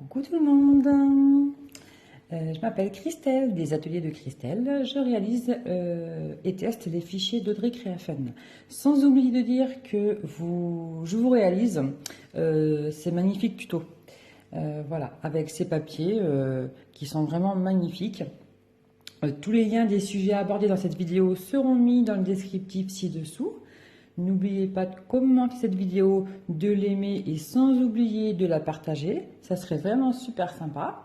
Coucou tout le monde, je m'appelle Christelle des ateliers de Christelle. Je réalise et teste les fichiers d'Audrey Créafun. Sans oublier de dire que je vous réalise ces magnifiques tutos. Voilà, avec ces papiers qui sont vraiment magnifiques. Tous les liens des sujets abordés dans cette vidéo seront mis dans le descriptif ci-dessous. N'oubliez pas de commenter cette vidéo, de l'aimer et sans oublier de la partager. Ça serait vraiment super sympa.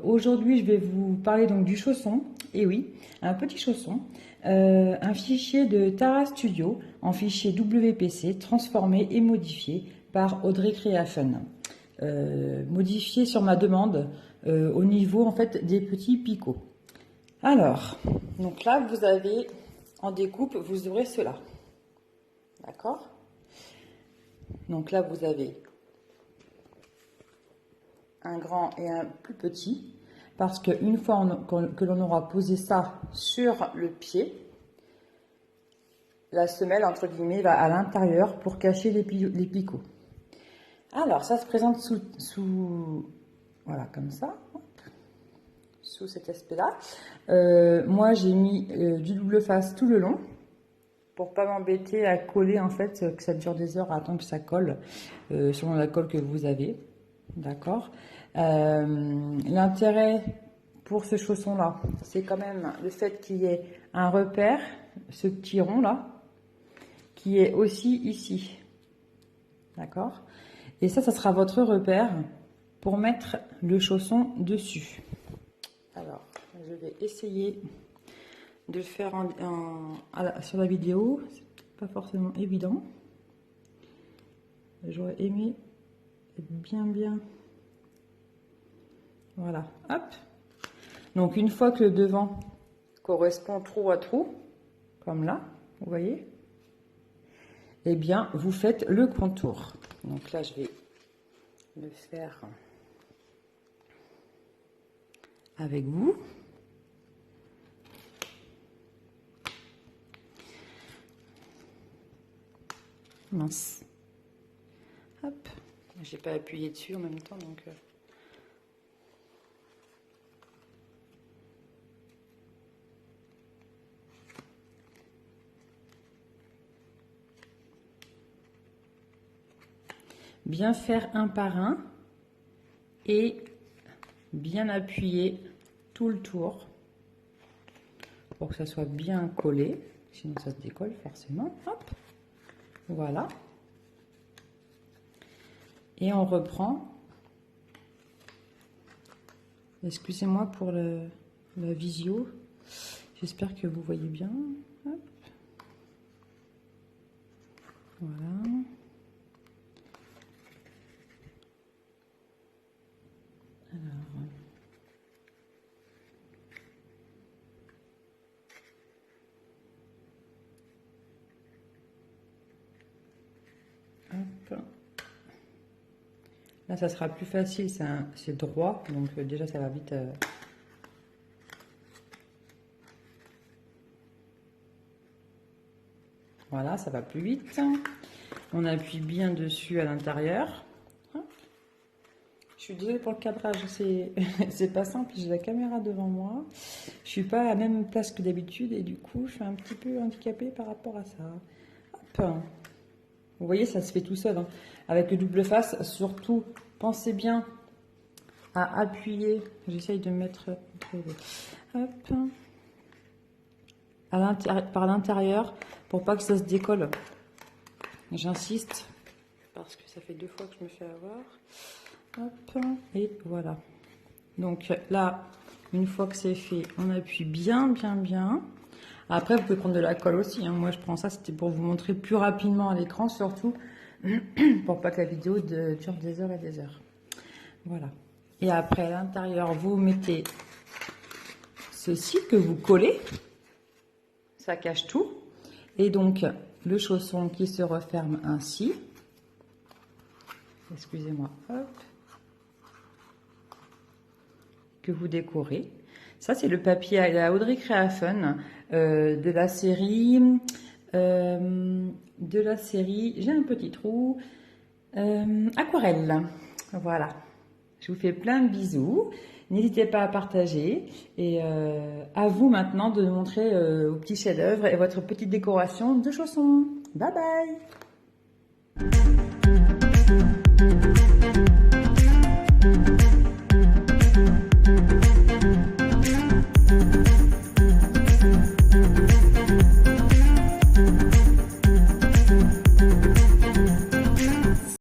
Aujourd'hui, je vais vous parler donc du chausson. Et oui, un petit chausson. Un fichier de Tara Studio en fichier WPC transformé et modifié par Audrey Créafun. Modifié sur ma demande au niveau en fait des petits picots. Alors, donc là, vous avez en découpe, vous aurez cela. D'accord? Donc là, vous avez un grand et un plus petit, parce qu'une fois que l'on aura posé ça sur le pied, la semelle, entre guillemets, va à l'intérieur pour cacher les picots. Alors, ça se présente sous voilà, comme ça, sous cet aspect-là. Moi, j'ai mis du double face tout le long, pour pas m'embêter à coller, en fait, que ça dure des heures à attendre que ça colle, selon la colle que vous avez. D'accord. L'intérêt pour ce chausson-là, c'est quand même le fait qu'il y ait un repère, ce petit rond-là, qui est aussi ici. D'accord. Et ça sera votre repère pour mettre le chausson dessus. Alors, je vais essayer de le faire sur la vidéo. C'est pas forcément évident. J'aurais aimé être bien. Voilà, hop. Donc une fois que le devant correspond trou à trou, comme là, vous voyez, eh bien vous faites le contour. Donc là je vais le faire avec vous. Mince. Hop. J'ai pas appuyé dessus en même temps, donc. Bien faire un par un et bien appuyer tout le tour pour que ça soit bien collé, sinon ça se décolle forcément. Hop, voilà. Et on reprend. Excusez-moi pour la visio. J'espère que vous voyez bien. Hop. Voilà. Alors. Hop. Là, ça sera plus facile, c'est droit, donc déjà ça va vite. Voilà, ça va plus vite. On appuie bien dessus à l'intérieur. Je suis désolée pour le cadrage, c'est pas simple, j'ai la caméra devant moi. Je suis pas à la même place que d'habitude et du coup, je suis un petit peu handicapée par rapport à ça. Hop. Vous voyez, ça se fait tout seul. Hein. Avec le double face, surtout, pensez bien à appuyer. J'essaye de mettre hop, par l'intérieur pour pas que ça se décolle. J'insiste parce que ça fait 2 fois que je me fais avoir. Hop, et voilà. Donc là, une fois que c'est fait, on appuie bien. Après, vous pouvez prendre de la colle aussi. Hein. Moi, je prends ça, c'était pour vous montrer plus rapidement à l'écran, surtout pour pas que la vidéo dure des heures et des heures. Voilà. Et après, à l'intérieur, vous mettez ceci que vous collez. Ça cache tout. Et donc, le chausson qui se referme ainsi. Excusez-moi. Hop. Que vous décorez. Ça, c'est le papier à la Audrey Créafun de la série. J'ai un petit trou. Aquarelle. Voilà. Je vous fais plein de bisous. N'hésitez pas à partager. Et à vous maintenant de montrer vos petits chefs-d'œuvre et votre petite décoration de chaussons. Bye bye!